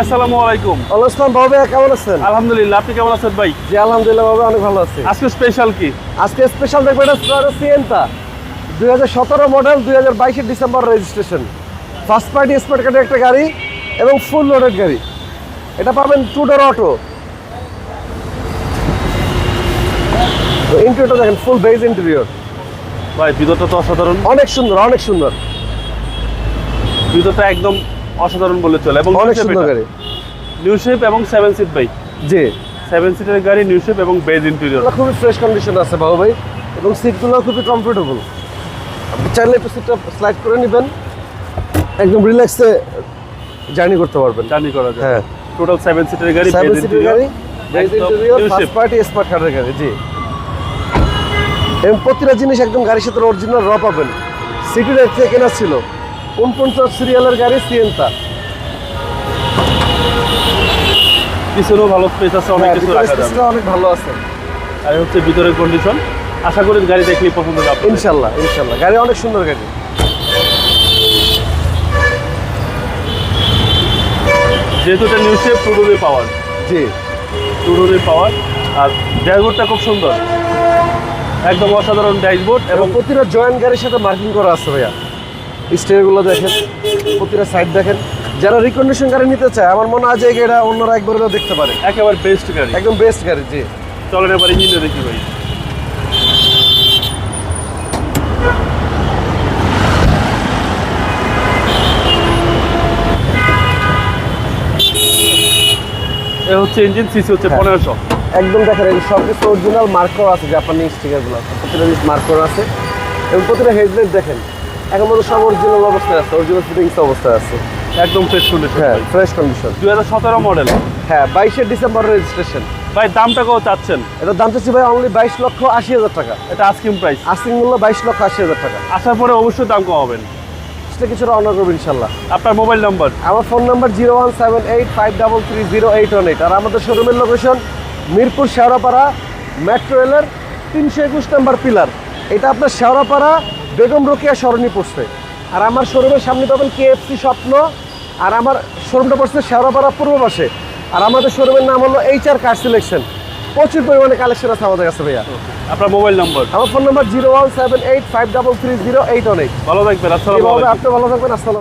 আসসালামু আলাইকুম। আসসালাম বাবু ভাই, কেমন আছেন? আলহামদুলিল্লাহ, আপনি কেমন আছেন ভাই? জি আলহামদুলিল্লাহ বাবু, অনেক ভালো আছি। আজকে স্পেশাল কি? আজকে স্পেশাল দেখবো, এটা Sienta 2017 model, 2022 December registration, first party spot কার্ডের একটা গাড়ি এবং ফুল লোডেড গাড়ি। এটা পাবেন 2 ডোর অটো। ইন্টেরিয়রটা দেখেন, ফুল বেজ ইন্টেরিয়র। ভাই ভিতরটা তো অসাধারণ, অনেক সুন্দর, অনেক সুন্দর, ভিতরটা একদম অসাধারণ বলে চলে। এবং অনেক সুন্দর গাড়ি। নিউ শেপ এবং 7 সিট ভাই। জি, 7 সিটের গাড়ি, নিউ শেপ এবং বেজ ইন্টেরিয়র। খুবই ফ্রেশ কন্ডিশন আছে বাবু ভাই, এবং সিটগুলো খুবই কমফোর্টেবল। আপনি চাইলে একটু সিটটা স্লাইড করে নেবেন, একদম রিল্যাক্সে জার্নি করতে পারবেন। জার্নি করা যায়। হ্যাঁ, টোটাল 7 সিটের গাড়ি, 7 সিটের গাড়ি, বেজ একদম interior, new shape। First party smart কার্ডের গাড়ি। জি, এবং প্রতিটা জিনিস একদম গাড়ির সাথে অরিজিনাল র পাবেন। সিটি রেট থেকে কেনা ছিল, 49 সিরিয়ালের গাড়ি সিয়েন্তা। পিছনেও ভালো স্পেস আছে, অনেক কিছু রাখা যাবে। স্পেসটা অনেক ভালো আছে। আর হচ্ছে ভিতরের কন্ডিশন, আশা করি গাড়ি দেখলেই পছন্দ হবে আপনাদের। ইনশাল্লাহ ইনশাল্লাহ, গাড়ি অনেক সুন্দর গাড়ি। যেহেতু এটা নিউ শেপ, 2 ডোরে পাওয়ার। জি, 2 ডোরে পাওয়ার। আর ড্যাশবোর্ডটা খুব সুন্দর, একদম অসাধারণ ড্যাশবোর্ড। এবং এবং প্রতিটা জয়েন্ট গাড়ির সাথে মার্কিং করা আছে ভাইয়া। স্টিয়ারগুলো দেখেন, প্রতিটা সাইড দেখেন। যারা রিকন্ডিশন গাড়ি নিতে চায়, আমার মনে হয় যে এই গাড়িটা অন্যরা একবার হলেও দেখতে পারে। একেবারে বেস্ট গাড়ি, একদম বেস্ট গাড়ি। জি, চলেন এবার ইঞ্জিনটা দেখি ভাই। এ হচ্ছে ইঞ্জিন, সিসি হচ্ছে 1500। একদম দেখেন, এই সব কিছু অরিজিনাল মার্ক করা আছে, জাপানি স্টিকারগুলো প্রতিটা জিনিস মার্ক করা আছে। এবং প্রতিটা হেডলাইট দেখেন, এখন মতো সব অরিজিনাল অবস্থায় আছে, অরিজিনাল ফিটিংস অবস্থায় আছে। একদম ফ্রেশ কন্ডিশন। হ্যাঁ, ফ্রেশ কন্ডিশন। 2017 মডেল। হ্যাঁ, 22 ডিসেম্বর রেজিস্ট্রেশন। ভাই দামটা কত চাচ্ছেন? এটার দাম চাচ্ছি ভাই অনলি 22,80,000 টাকা। এটা আস্কিং প্রাইস। আস্কিং মূল্য 22,80,000 টাকা। আসার পরে অবশ্যই দাম কমাবেন। সেটা কিছুটা অনার করবো ইনশাল্লাহ। আপনার মোবাইল নাম্বার? আমার ফোন নাম্বার 01785330818। আর আমাদের শোরুমের লোকেশন মিরপুর শেওড়াপাড়া, মেট্রো রেলের 321 নম্বর পিলার। এটা আপনার শেওড়াপাড়া বেগম রোকেয়া সরণি পড়ছে। আর আমার শোরুমের সামনে পাবেন KFC স্বপ্ন। আর আমার শোরুমটা পড়ছে শেওড়াপাড়া পূর্ব পাশে। আর আমাদের শোরুমের নাম হলো HR কার সিলেকশন। প্রচুর পরিমাণে কালেকশন আছে আমাদের কাছে ভাইয়া। আপনার মোবাইল নাম্বার? আমার ফোন নাম্বার 01785330818। ভালো থাকবেন। আসসালামু আলাইকুম। আপনি ভালো থাকবেন। আসসালাম।